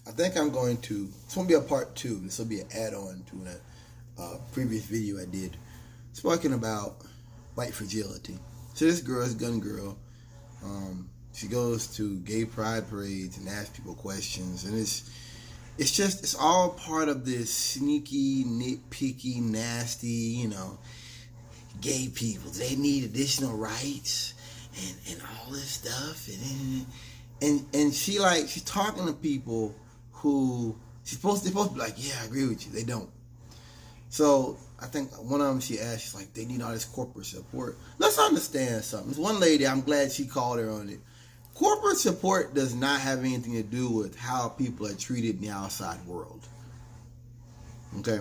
I think I'm going to. This won't be a part two. This will be an add-on to a previous video I did, speaking about white fragility. So this girl is Gun Girl. She goes to gay pride parades and asks people questions, and it's all part of this sneaky, nitpicky, nasty, gay people. They need additional rights and all this stuff, and she's talking to people who they're supposed to be like, yeah, I agree with you. They don't. So I think one of them she asked, she's like, they need all this corporate support. Let's understand something. There's one lady, I'm glad she called her on it. Corporate support does not have anything to do with how people are treated in the outside world. Okay?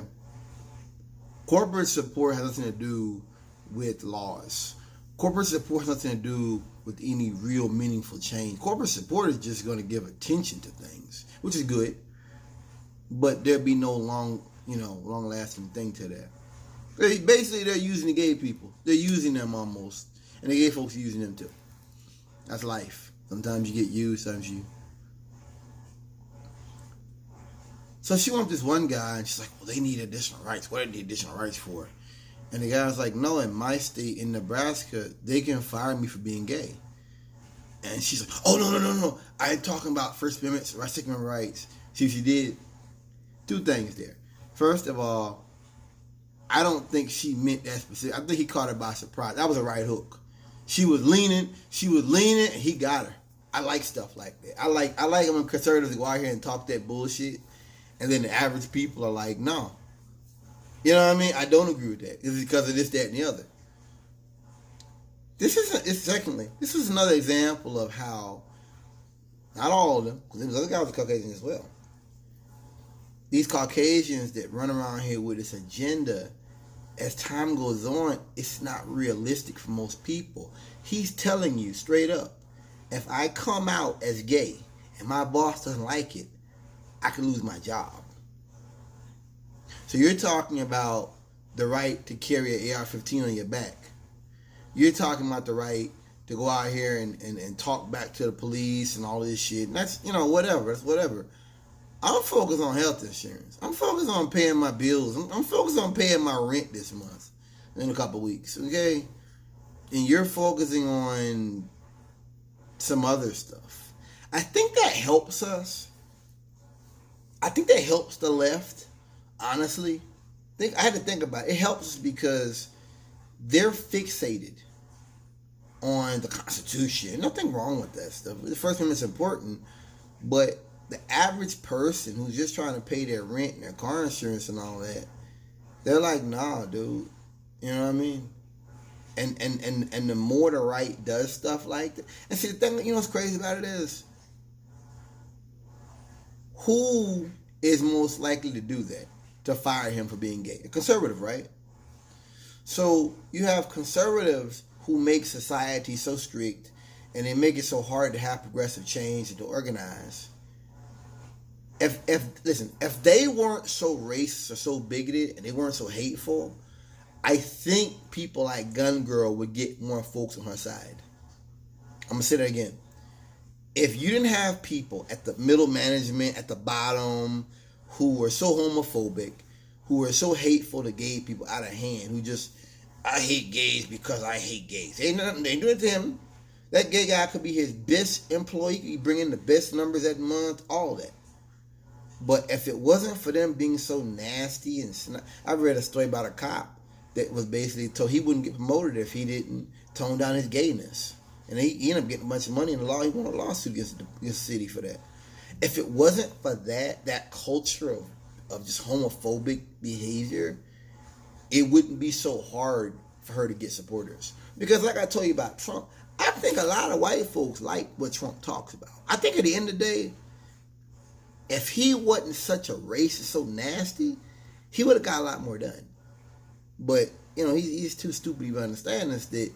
Corporate support has nothing to do with laws. Corporate support has nothing to do with any real meaningful change. Corporate support is just going to give attention to things, which is good, but there'll be no long-lasting thing to that. Basically, they're using the gay people. They're using them almost, and the gay folks are using them too. That's life. Sometimes you get used, sometimes you. So she went with this one guy, and she's like, well, they need additional rights. What are the additional rights for? And the guy's like, no, in my state, in Nebraska, they can fire me for being gay. And she's like, oh, no. I'm talking about First Amendment, Second Amendment rights. See what she did? Two things there. First of all, I don't think she meant that specific. I think he caught her by surprise. That was a right hook. She was leaning, and he got her. I like stuff like that. I like when conservatives go out here and talk that bullshit, and then the average people are like, no. You know what I mean? I don't agree with that. It's because of this, that, and the other. This is another example of how, not all of them, because those other guys were Caucasian as well. These Caucasians that run around here with this agenda, as time goes on, it's not realistic for most people. He's telling you straight up, if I come out as gay and my boss doesn't like it, I could lose my job. So you're talking about the right to carry an AR-15 on your back. You're talking about the right to go out here and talk back to the police and all this shit. And that's, whatever. That's whatever. I'm focused on health insurance. I'm focused on paying my bills. I'm focused on paying my rent this month in a couple weeks, okay? And you're focusing on some other stuff. I think that helps us. I think that helps the left, honestly. I had to think about it. It helps because they're fixated on the Constitution. Nothing wrong with that stuff. The First Amendment's important, but the average person who's just trying to pay their rent and their car insurance and all that, they're like, nah, dude. You know what I mean? And the more the right does stuff like that. And see, the thing, what's crazy about it is, who is most likely to do that? To fire him for being gay? A conservative, right? So you have conservatives who make society so strict and they make it so hard to have progressive change and to organize. If they weren't so racist or so bigoted and they weren't so hateful, I think people like Gun Girl would get more folks on her side. I'm going to say that again. If you didn't have people at the middle management, at the bottom, who were so homophobic, who were so hateful to gay people out of hand, who just, I hate gays because I hate gays. They ain't doing it to him. That gay guy could be his best employee, he could bring in the best numbers that month, all that. But if it wasn't for them being so nasty and I read a story about a cop that was basically told he wouldn't get promoted if he didn't tone down his gayness. And he ended up getting a bunch of money in the law. He won a lawsuit against the city for that. If it wasn't for that culture of just homophobic behavior, it wouldn't be so hard for her to get supporters. Because like I told you about Trump, I think a lot of white folks like what Trump talks about. I think at the end of the day, if he wasn't such a racist, so nasty, he would have got a lot more done. But, he's too stupid to understand this, that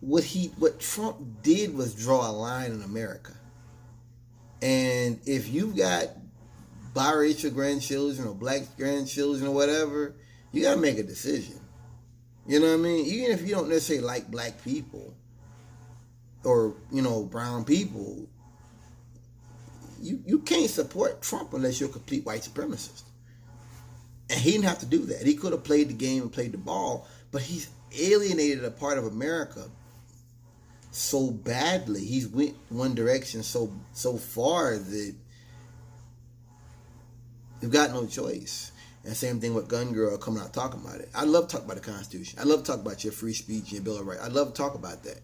what Trump did was draw a line in America. And if you've got biracial grandchildren or black grandchildren or whatever, you got to make a decision. You know what I mean? Even if you don't necessarily like black people or, brown people, you can't support Trump unless you're a complete white supremacist. And he didn't have to do that. He could have played the game and played the ball, but he's alienated a part of America so badly. He's went one direction so far that you've got no choice. And same thing with Gun Girl coming out talking about it. I love talking about the Constitution. I love talking about your free speech and your Bill of Rights. I love to talk about that.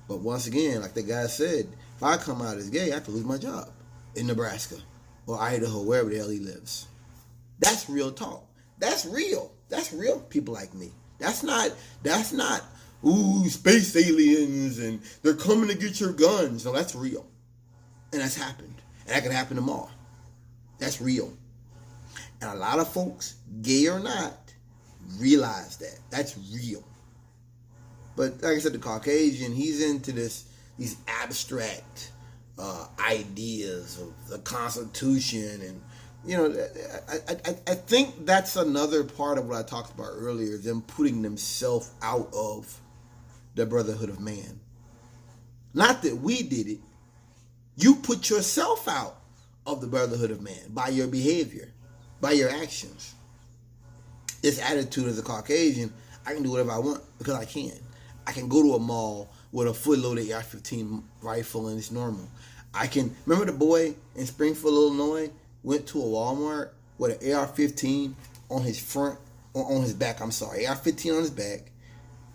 But once again, like the guy said, if I come out as gay, I have to lose my job in Nebraska or Idaho, wherever the hell he lives. That's real talk. That's real. That's real people like me. That's not, ooh, space aliens and they're coming to get your guns. No, that's real. And that's happened. And that can happen tomorrow. That's real. And a lot of folks, gay or not, realize that. That's real. But like I said, the Caucasian, he's into these abstract ideas of the Constitution. And, you know, I think that's another part of what I talked about earlier, them putting themselves out of the brotherhood of man. Not that we did it. You put yourself out of the brotherhood of man by your behavior, by your actions. This attitude as a Caucasian, I can do whatever I want because I can. I can go to a mall with a fully loaded AR-15 rifle and it's normal. I can, remember the boy in Springfield, Illinois, went to a Walmart with an AR-15 on his front, on his back, AR-15 on his back,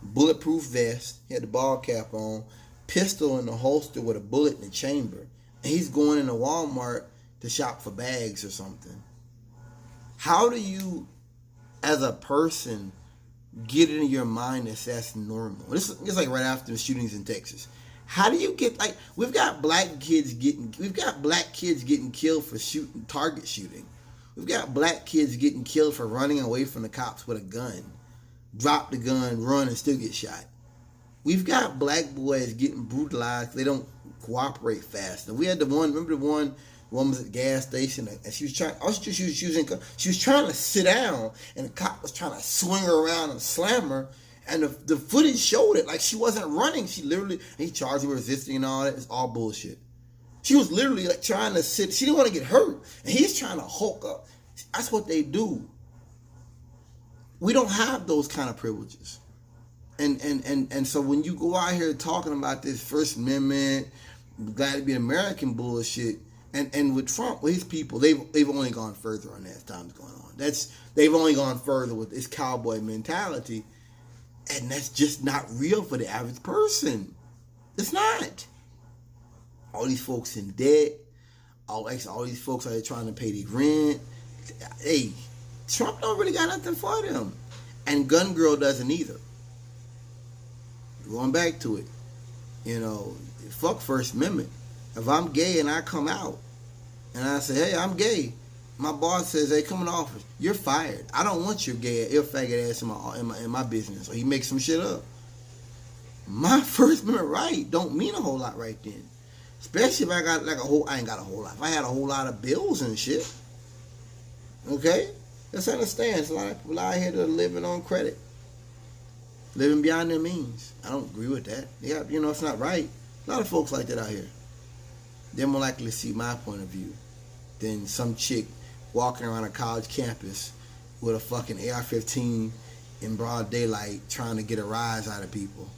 bulletproof vest, he had the ball cap on, pistol in the holster with a bullet in the chamber. And he's going into Walmart to shop for bags or something. How do you, as a person, get it in your mind that that's normal? This is like right after the shootings in Texas. How do you get, like, we've got black kids getting killed for target shooting. We've got black kids getting killed for running away from the cops with a gun. Drop the gun, run, and still get shot. We've got black boys getting brutalized. They don't cooperate fast. And we had remember the one woman was at the gas station and she was trying to sit down and the cop was trying to swing her around and slam her. And the footage showed it. Like, she wasn't running. She literally, he charged her with resisting and all that. It's all bullshit. She was literally like trying to sit. She didn't want to get hurt. And he's trying to hulk up. That's what they do. We don't have those kind of privileges. And so when you go out here talking about this First Amendment, glad to be American bullshit, and with Trump, with his people, they've only gone further on that as time's going on. They've only gone further with this cowboy mentality. And that's just not real for the average person. It's not. All these folks in debt. All these folks are trying to pay their rent. Hey, Trump don't really got nothing for them. And Gun Girl doesn't either. Going back to it. You know, fuck First Amendment. If I'm gay and I come out and I say, hey, I'm gay, my boss says, hey, come in the office, you're fired. I don't want your faggot ass in my business. Or he makes some shit up. My First Amendment right don't mean a whole lot right then. Especially if I got I ain't got a whole lot. If I had a whole lot of bills and shit. Okay? Let's understand. There's a lot of people out here that are living on credit. Living beyond their means. I don't agree with that. Yeah, you know, it's not right. A lot of folks like that out here. They're more likely to see my point of view than some chick walking around a college campus with a fucking AR-15 in broad daylight trying to get a rise out of people.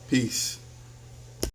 Peace.